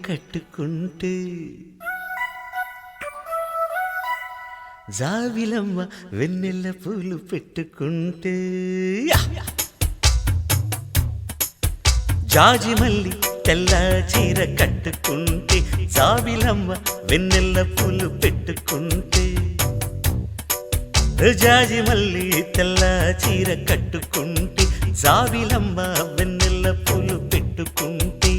కట్టుకుంటే జాబిలమ్మ వెన్నెల పూలు పెట్టుకుంటే జాజి మల్లి తెల్ల చీర కట్టుకుంటే జాబిలమ్మ వెన్నెల పూలు పెట్టుకుంటే జాజి మల్లి తెల్ల చీర కట్టుకుంటే జాబిలమ్మ వెన్నెల పూలు పెట్టుకుంటే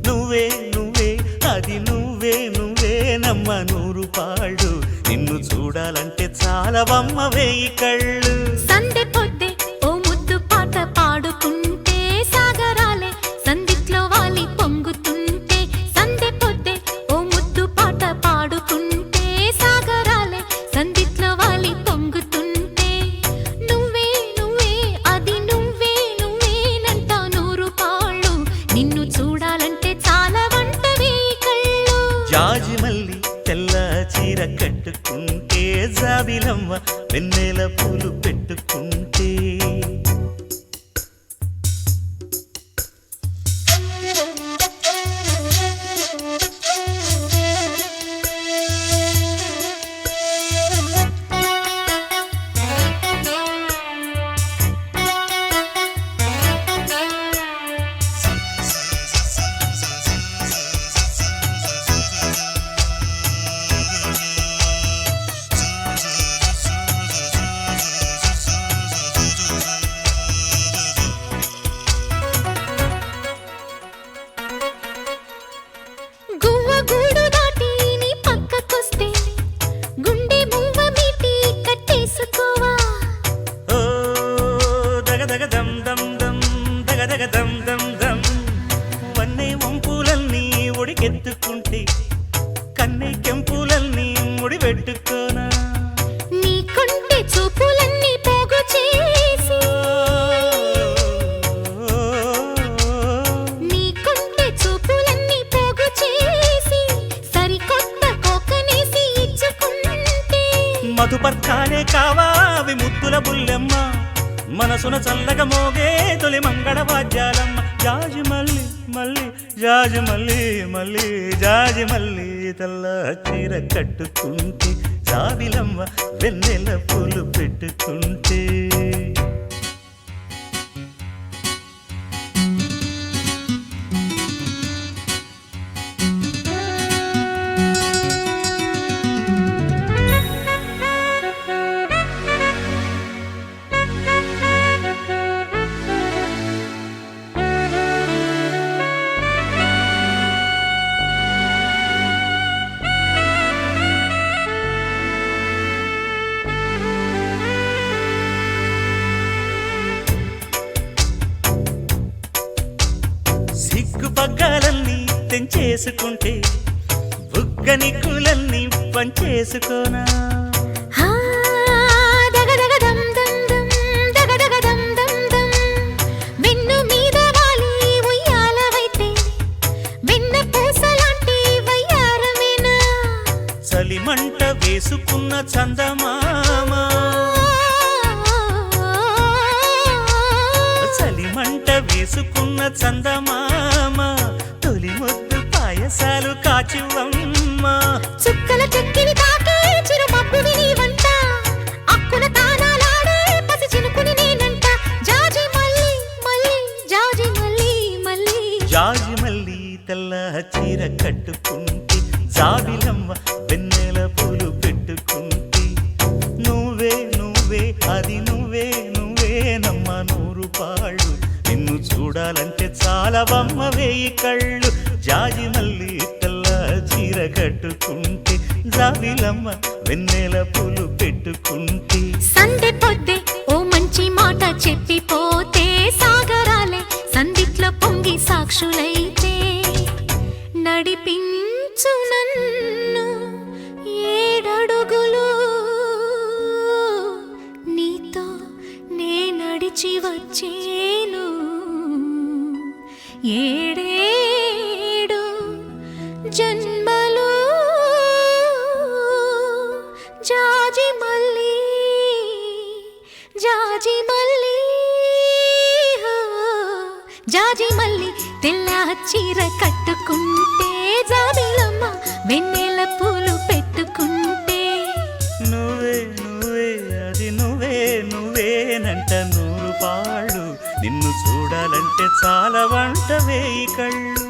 నువ్వే నువ్వే అది నువ్వే నువ్వేనమ్మ నూరు పాళ్ళు నిన్ను చూడాలంటే చాలవమ్మ వేయి కళ్ళు సందె పొద్దే ఓ ముద్దు పాట పాడుకుంటే సాగరాలే సందిట్లో వాలి పొంగుతుంటే సందె పొద్దే ఓ ముద్దు పాట పాడుకుంటే సాగరాలే సందిట్లో వాలి పొంగుతుంటే నువ్వే నువ్వే అది నువ్వే నువ్వేనంట నూరు పాళ్ళు నిన్ను చూడాలంటే చాలవంట వేయి కళ్ళు జాజి మల్లి తెల్ల చీర కట్టుకుంటే జాబిలమ్మ వెన్నెల పూలు పెట్టుకుంటే గూడు దాటి నీ పక్కకొస్తే గుండె మువ్వ మీటి కట్టేసుకోవా ఓ దగదగ దమ్ దమ్ దమ్ దగదగ దమ్ దమ్ దమ్ వన్నే వంపులన్నీ ఒడికెత్తుకుంటే కన్నె కెంపులన్నీ ముడి పెట్టుకోనా నీ కొంటె చూపులన్నీ పోగు చేసి నీ కొంటె చూపులన్నీ పోగు చేసి సరికొత్త కోకనేసి ఇచ్చుకుంటే మధుపర్కాలే కావా అవి ముద్దుల బుల్లెమ్మ మనసున చల్లగా మోగే తొలి మంగళ వాద్యాలమ్మ జాజి మల్లి మల్లి జాజి మల్లి మల్లి జాజి మల్లి తెల్ల చీర కట్టుకుంటే జాబిలమ్మ వెన్నెల పూలు పెట్టుకుంటే సిగ్గు పగ్గాలన్నీ తెంచేసుకుంటే బుగ్గని కులన్నీ పంచేసుకోనా హా దగదగ దమ్ దమ్ దమ్ దగదగ దమ్ దమ్ దమ్ వెన్ను మీద వాలి ఉయ్యాలవైతే వెన్న పూసలాంటి వయ్యారమేనా చలిమంట వేసుకున్న చందమామ చలిమంట వేసుకున్న చందమామ తొలి ముద్దు పాయసాలు కాచివమ్మ చుక్కల చెక్కిని తాకే చిరు మబ్బువి నీవంట అక్కున తానాలాడే పసి చినుకుని నేనంట జాజి మల్లి మల్లి జాజి మల్లి మల్లి జాజి మల్లి తెల్ల చీర కట్టుకుంటే జాబిలమ్మ వెన్నెల పూలు పెట్టుకుంటే నువ్వే నువ్వే అది నువ్వే నువ్వేనమ్మ నూరు పాళ్ళు నిన్ను చూడాలంటే చాలవమ్మ వేయి కళ్ళు జాజి మల్లి తెల్ల చీర కట్టుకుంటే జాబిలమ్మ వెన్నెల పూలు పెట్టుకుంటే సందె పొద్దే ఓ మంచి మాట చెప్పిపోతే సాగరాలే సందిట్లో పొంగి సాక్షులైతే నడిపించు నన్ను ఏడడుగులు నీతో నే నడిచి వచ్చేను ఏడేడు జన్మలు జాజి మల్లి జాజి మల్లి జాజి మల్లి తెల్ల చీర కట్టుకుంటే జాబిలమ్మ వెన్నెల పూలు పెట్టుకుంటే నువ్వే నువ్వే అది నువ్వే నువ్వేనంట నూరు పాళ్ళు నిన్ను చూడాలంటే చాలా వంట వేయి కళ్ళు